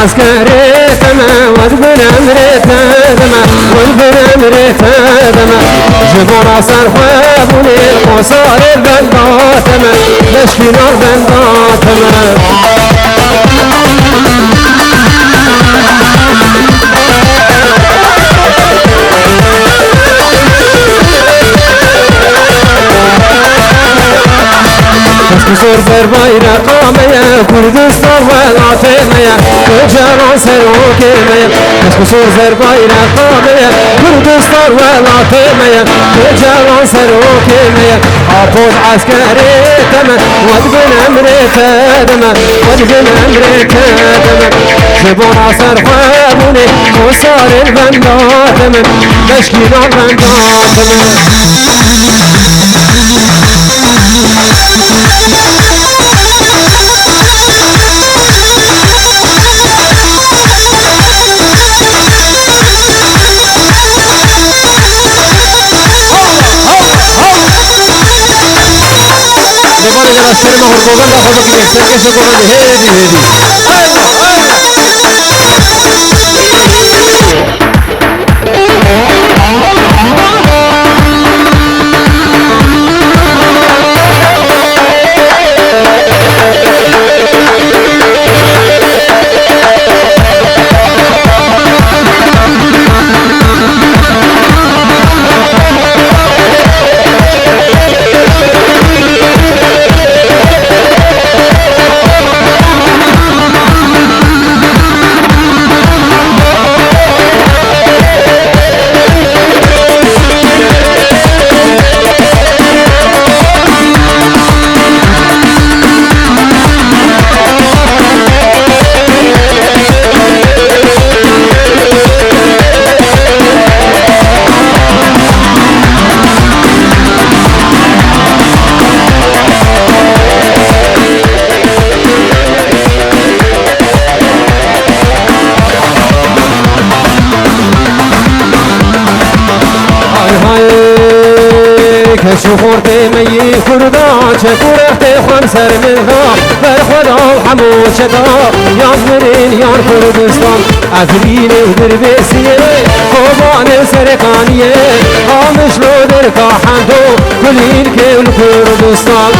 عسكري تما وذبن أمري تما وذبن أمري تما جبر عصر خوابوني وصار البنبا تما نشكي نار بنبا تما بسور بر bayrağı meye Kurdistan velatı meye Kocaman seroke meye Bسور بر bayrağı meye Kurdistan velatı meye Kocaman seroke meye Apoz askeri teme Vadbin emrete deme Vadbin emrete deme Jibona serhabuni Musar البنداتم تشكيل البنداتم زبان جلس کریم هرگوگان دا خدا که نکسر کسی کنه هیدی هیدی کشو خورده می خورده چه خورده خون سر منها بر خدا همو چدا یان مرین یان کردستان افرین و دربیسیه خوبان سرکانیه آمش رو در کاحندو کلین که کردستان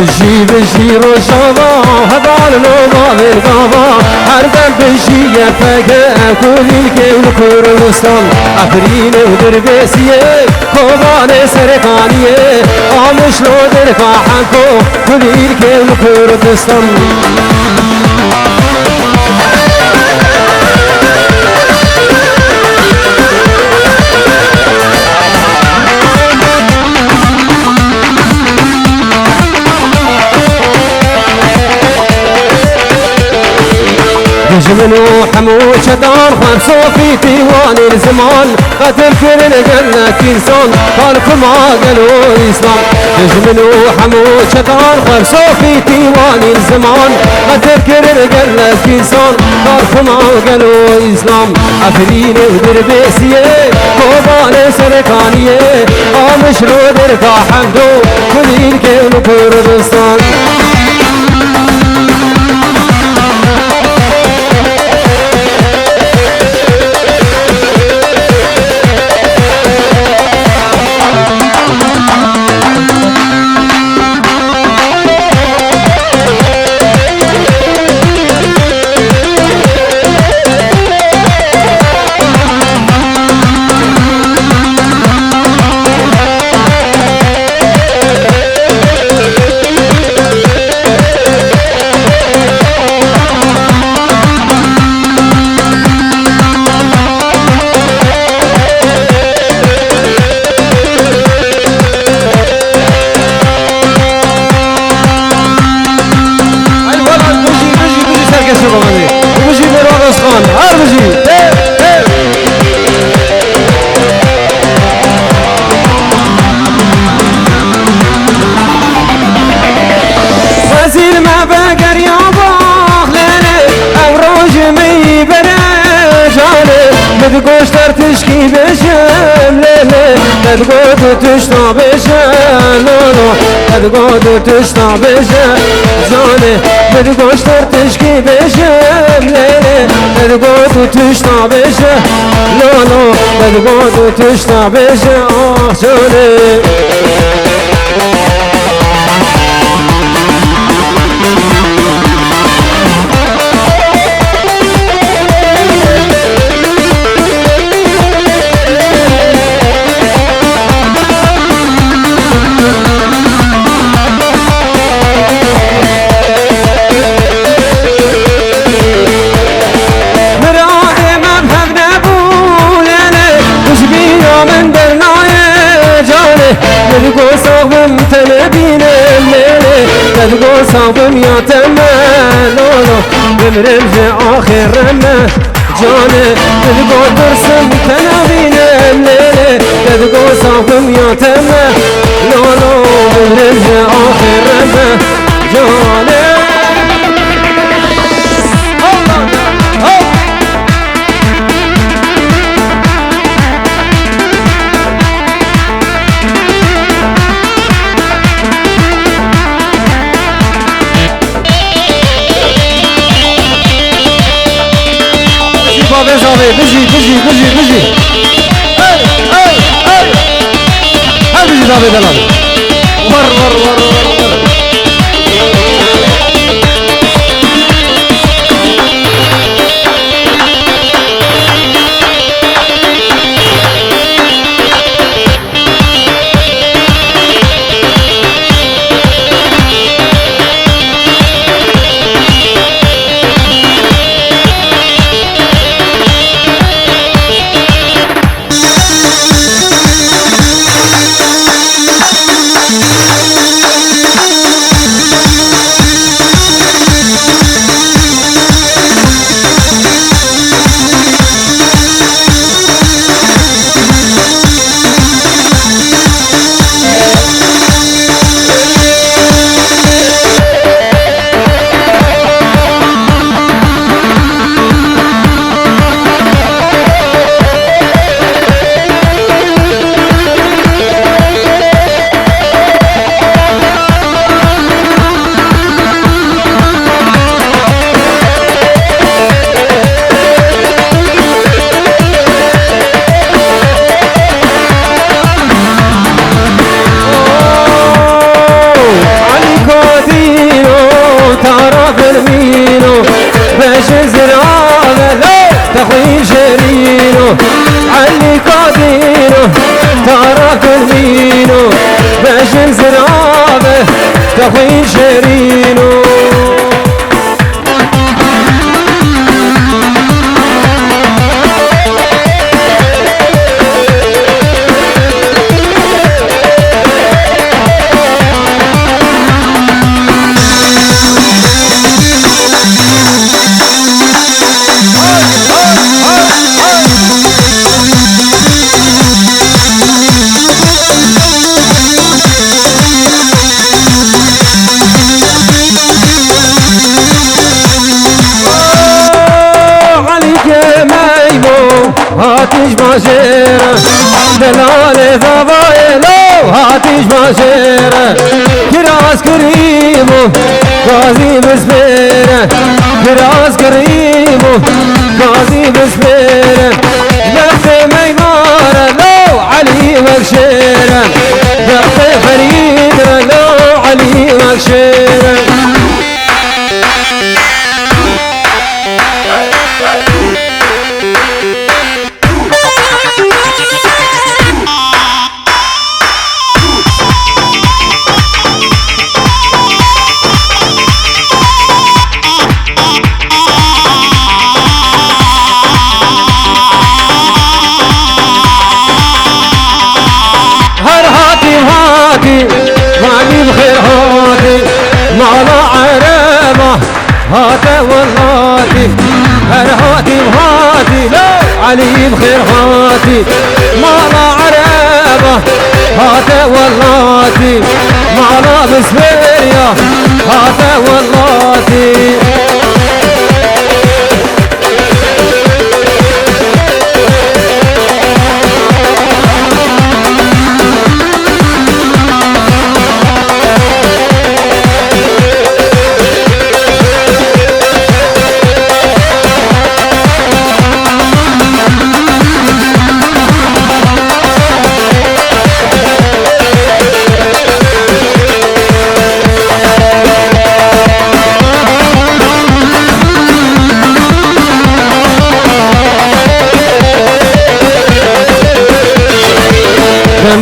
بشی بشی روشاوا هدال نوبا بالقاوا هر دم بشی یفکه کلی که کردستان افرین و دربیسیه خوبان سرکانیه آمش رو در کاحنکو کلی که کردستان جمنو حمو شدان خان صوفي تيوان الزمان قتل كرن قلنا كيسان قالكم ما قالوا الإسلام جمنو حمو شدان خان صوفي تيوان الزمان قتل كرن قلنا كيسان قالكم ما قالوا الإسلام أفرين ودربيسية قوبان سركانية آمش رو دركا حمدو كلين كيلو كردستان گوشتر تشکی بشم لیلی تدگو تشتا بشم لولو تدگو تشتا بشم جانه تدگوشتر تشکی بشم لیلی تدگو تشتا بشم لولو تدگو تشتا بشم آه جانه تلقو صاحبم تنبين الليل تلقو صاحبم يا تمالولو بمرمج آخر رمه جانه تلقو درسم تنبين الليل تلقو صاحبم يا تمالولو بمرمج آخر رمه جانه بجي هل بجي دابي دلال ور تخوين شرينو علي قادينو تارك المينو باش زرابه تخوين شرينو هاتيش ماشيرة دلالي ضبايلو هاتيش ماشيرة كراس كريمو غازي بسبيرة كراس كريمو غازي بسبيرة لفي ميمارة لو علي مكشيرة لفي فريدة لو علي مكشيرة هاتا والهاتي هاتي بهاتي لو علي بخير هاتي مالا عرابة هاتا والهاتي مالا بسبيريا هاتا والهاتي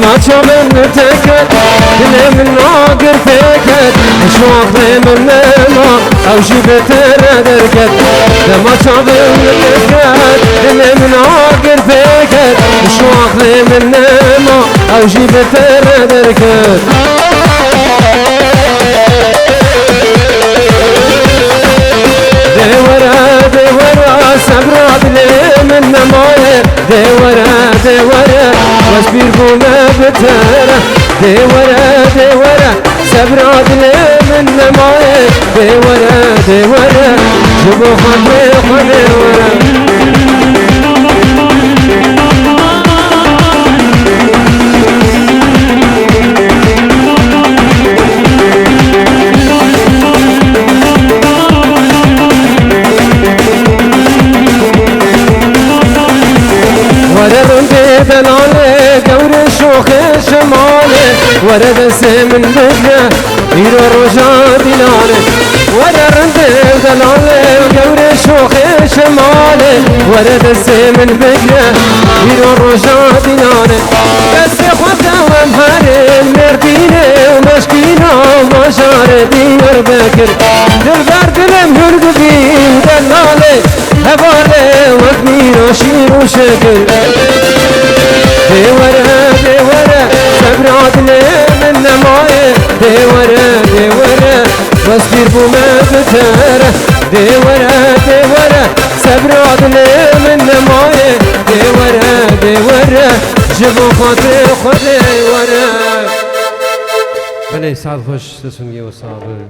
ما تشوفن تكت كل من ناقر فيكت شوق من ما او شفت ردركت ما تشوفن تكت كل من ناقر فيكت شوق من ما او جيبتر دركت دورا سبرات لي من نمايه دورا واسبير بوما بتره دورا سبرات لي من نمايه دورا جبو خدي ورا دلالي قور شوخ شمالي ورد من بدنا يرو رجا دلالي ورد دلالي قور شوخ شمالي ورد من بدنا يرو رجا دلالي بس خدا ومهاري مرديني ومشكينا ومشار دير بكر دلبر دلم هرقبي ودلالي هبالي وقمي رشير وشكر دورا سبرات لي من نمايه دورا واصبر بوما بتره دورا سبرات لي من نمايه دورا جبو خاطر خدي ورا بله سعد خوش تسونگی و صاحب